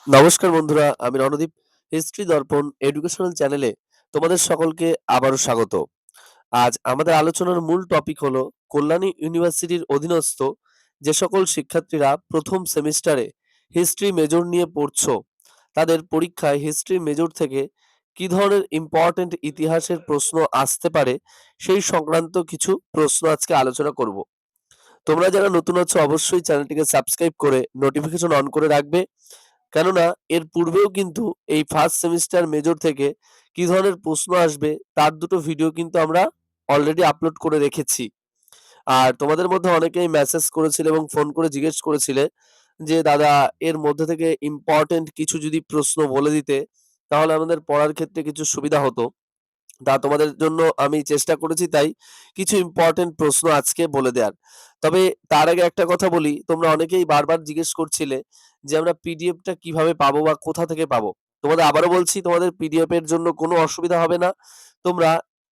নমস্কার বন্ধুরা, আমি রণদীপ। হিস্ট্রি দর্পণ এডুকেশনাল চ্যানেলে তোমাদের সকলকে আবারও স্বাগত। আজ আমাদের আলোচনার মূল টপিক হলো কল্যাণী ইউনিভার্সিটির অধীনস্থ যে সকল শিক্ষার্থীরা প্রথম সেমিস্টারে হিস্ট্রি মেজর নিয়ে পড়ছো, তাদের পরীক্ষায় হিস্ট্রি মেজর থেকে কি ধরনের ইম্পর্টেন্ট ইতিহাসের প্রশ্ন আসতে পারে সেই সংক্রান্ত কিছু প্রশ্ন আজকে আলোচনা করব। তোমরা যারা নতুন আছো অবশ্যই চ্যানেলটিকে সাবস্ক্রাইব করে নোটিফিকেশন অন করে রাখবে, কেননা এর পূর্বেও কিন্তু এই ফার্স্ট সেমিস্টার মেজর থেকে কি ধরনের প্রশ্ন আসবে তার দুটো ভিডিও কিন্তু আমরা অলরেডি আপলোড করে রেখেছি। আর তোমাদের মধ্যে অনেকেই মেসেজ করেছিলে এবং ফোন করে জিজ্ঞেস করেছিলে যে দাদা, এর মধ্যে থেকে ইম্পর্টেন্ট কিছু যদি প্রশ্ন বলে দিতে তাহলে আমাদের পড়ার ক্ষেত্রে কিছু সুবিধা হতো। তা তোমাদের জন্য আমি চেষ্টা করেছি, তাই কিছু ইম্পর্টেন্ট প্রশ্ন আজকে বলে দেওয়ার। তবে তার আগে একটা কথা বলি, তোমরা অনেকেই বারবার জিজ্ঞেস করছিলে যে আমরা পিডিএফটা কিভাবে পাবো বা কোথা থেকে পাবো। তোমাদের আবারও বলছি, তোমাদের পিডিএফ এর জন্য কোনো অসুবিধা হবে না। তোমরা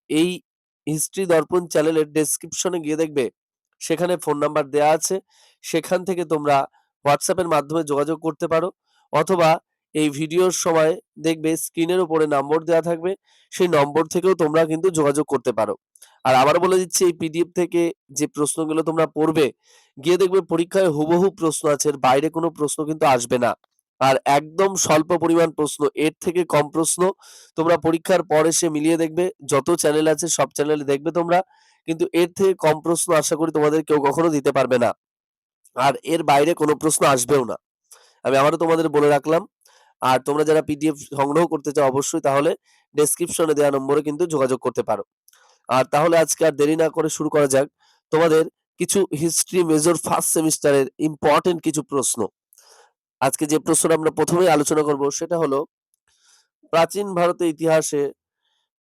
এই হিস্ট্রি দর্পণ চ্যানেলের ডেসক্রিপশনে গিয়ে দেখবে, সেখানে ফোন নাম্বার দেওয়া আছে। সেখান থেকে তোমরা হোয়াটসঅ্যাপের মাধ্যমে যোগাযোগ করতে পারো, অথবা এই ভিডিওর সময় দেখবে স্ক্রিনের উপরে নম্বর দেওয়া থাকবে, সেই নম্বর থেকেও তোমরা কিন্তু যোগাযোগ করতে পারো। আর আবার বলে দিচ্ছি, এই পিডিএফ থেকে যে প্রশ্নগুলো তোমরা পড়বে, গিয়ে দেখবে পরীক্ষায় হুবহু প্রশ্ন আছে, এর বাইরে কোনো প্রশ্ন কিন্তু আসবে না। আর একদম স্বল্প পরিমাণ প্রশ্ন, এর থেকে কম প্রশ্ন তোমরা পরীক্ষার পর এসে মিলিয়ে দেখবে, যত চ্যানেল আছে সব চ্যানেলে দেখবে তোমরা, কিন্তু এর থেকে কম প্রশ্ন আশা করি তোমাদের কেউ কখনো দিতে পারবে না। আর এর বাইরে কোনো প্রশ্ন আসবেও না, আমি আবারও তোমাদের বলে রাখলাম। আর তোমরা যারা পিডিএফ সংগ্রহ করতে চাও অবশ্যই তাহলে ডেসক্রিপশনে দেওয়া নম্বরে কিন্তু যোগাযোগ করতে পারো। আর তাহলে আজকে আর দেরি না করে শুরু করা যাক তোমাদের কিছু হিস্ট্রি মেজর ফার্স্ট সেমিস্টারের ইম্পর্টেন্ট কিছু প্রশ্ন। আজকে যে প্রশ্নটা আমরা প্রথমেই আলোচনা করব সেটা হলো, প্রাচীন ভারতের ইতিহাসে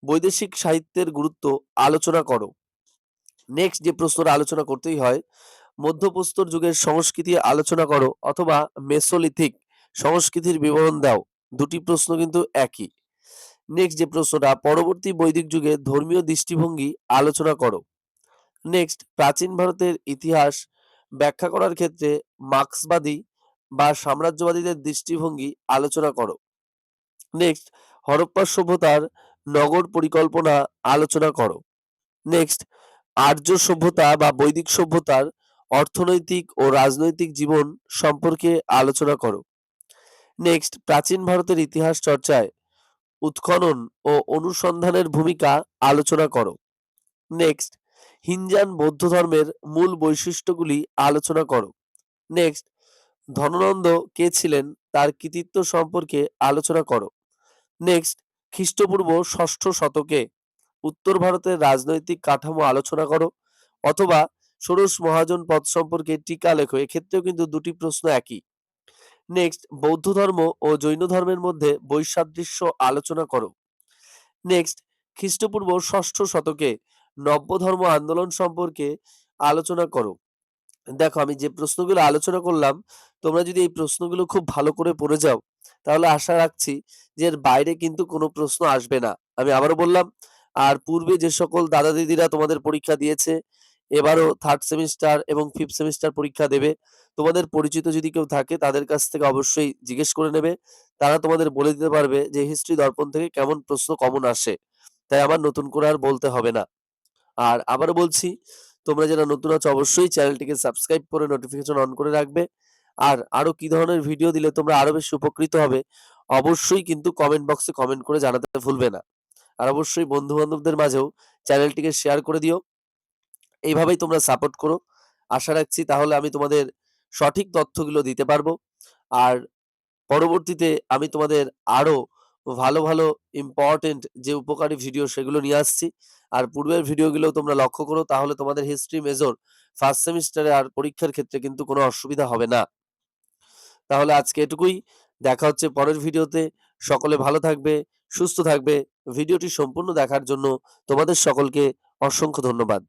বৈদেশিক সাহিত্যের গুরুত্ব আলোচনা করো। নেক্সট যে প্রশ্নটা আলোচনা করতেই হয়, মধ্যপ্রস্তর যুগের সংস্কৃতি আলোচনা করো অথবা মেসোলিথিক সংস্কৃতির বিবরণ দাও। দুটি প্রশ্ন কিন্তু একই। নেক্সট যে প্রশ্নটা, পরবর্তী বৈদিক যুগে ধর্মীয় দৃষ্টিভঙ্গি আলোচনা করো। নেক্সট, প্রাচীন ভারতের ইতিহাস ব্যাখ্যা করার ক্ষেত্রে মার্ক্সবাদী বা সাম্রাজ্যবাদীদের দৃষ্টিভঙ্গি আলোচনা করো। নেক্সট, হরপ্পা সভ্যতার নগর পরিকল্পনা আলোচনা করো। নেক্সট, আর্য সভ্যতা বা বৈদিক সভ্যতার অর্থনৈতিক ও রাজনৈতিক জীবন সম্পর্কে আলোচনা করো। নেক্সট, প্রাচীন ভারতের ইতিহাস চর্চায় উৎখনন ও অনুসন্ধানের ভূমিকা আলোচনা করো। নেক্সট, হিনজান বৌদ্ধ ধর্মের মূল বৈশিষ্ট্যগুলি আলোচনা করো। নেক্সট, ধননন্দ কে ছিলেন তার কৃতিত্ব সম্পর্কে আলোচনা করো। নেক্সট, খ্রিস্টপূর্ব ষষ্ঠ শতকে উত্তর ভারতের রাজনৈতিক কাঠামো আলোচনা করো, অথবা ষোড়শ মহাজন পদ সম্পর্কে টিকা লেখো। এক্ষেত্রেও কিন্তু দুটি প্রশ্ন একই। নেক্সট, বৌদ্ধ ধর্ম ও জৈন ধর্মের মধ্যে বৈসাদৃশ্য আলোচনা করো। নেক্সট, খ্রিস্টপূর্ব ষষ্ঠ শতকে নব্য ধর্ম আন্দোলন সম্পর্কে আলোচনা করো। দেখো, আমি যে প্রশ্নগুলো আলোচনা করলাম, তোমরা যদি এই প্রশ্নগুলো খুব ভালো করে পড়ে যাও তাহলে আশা রাখছি যে এর বাইরে কিন্তু কোনো প্রশ্ন আসবে না। আমি আবারও বললাম, আর পূর্বে যে সকল দাদা দিদিরা তোমাদের পরীক্ষা দিয়েছে, এবারও থার্ড সেমিস্টার এবং ফিফথ সেমিস্টার পরীক্ষা দেবে, তোমাদের পরিচিত যদি কেউ থাকে তাদের কাছ থেকে অবশ্যই জিজ্ঞেস করে নেবে। তারা তোমাদের বলে দিতে পারবে যে হিস্ট্রি দর্পণ থেকে কেমন প্রশ্ন কমন আসে, তাই আমার নতুন করে আর বলতে হবে না। আর আবারও বলছি, তোমরা যারা নতুন আছো অবশ্যই চ্যানেলটিকে সাবস্ক্রাইব করে নোটিফিকেশন অন করে রাখবে। আর আরো কি ধরনের ভিডিও দিলে তোমরা আরো বেশি উপকৃত হবে অবশ্যই কিন্তু কমেন্ট বক্সে কমেন্ট করে জানাতে ভুলবে না। আর অবশ্যই বন্ধু বান্ধবদের মাঝেও চ্যানেলটিকে শেয়ার করে দিও। এইভাবেই তোমরা সাপোর্ট করো। আশা রাখছি তাহলে আমি তোমাদের সঠিক তথ্যগুলো দিতে পারবো। আর পরবর্তীতে আমি তোমাদের আরো ভালো ভালো ইম্পর্টেন্ট যে উপকারী ভিডিও সেগুলো নিয়ে আসছি। আর পূর্বের ভিডিওগুলো তোমরা লক্ষ্য করো, তাহলে তোমাদের হিস্ট্রি মেজর ফার্স্ট সেমিস্টারে আর পরীক্ষার ক্ষেত্রে কিন্তু কোনো অসুবিধা হবে না। তাহলে আজকে এটুকুই, দেখা হচ্ছে পরের ভিডিওতে। সকলে ভালো থাকবে, সুস্থ থাকবে। ভিডিওটি সম্পূর্ণ দেখার জন্য তোমাদের সকলকে অসংখ্য ধন্যবাদ।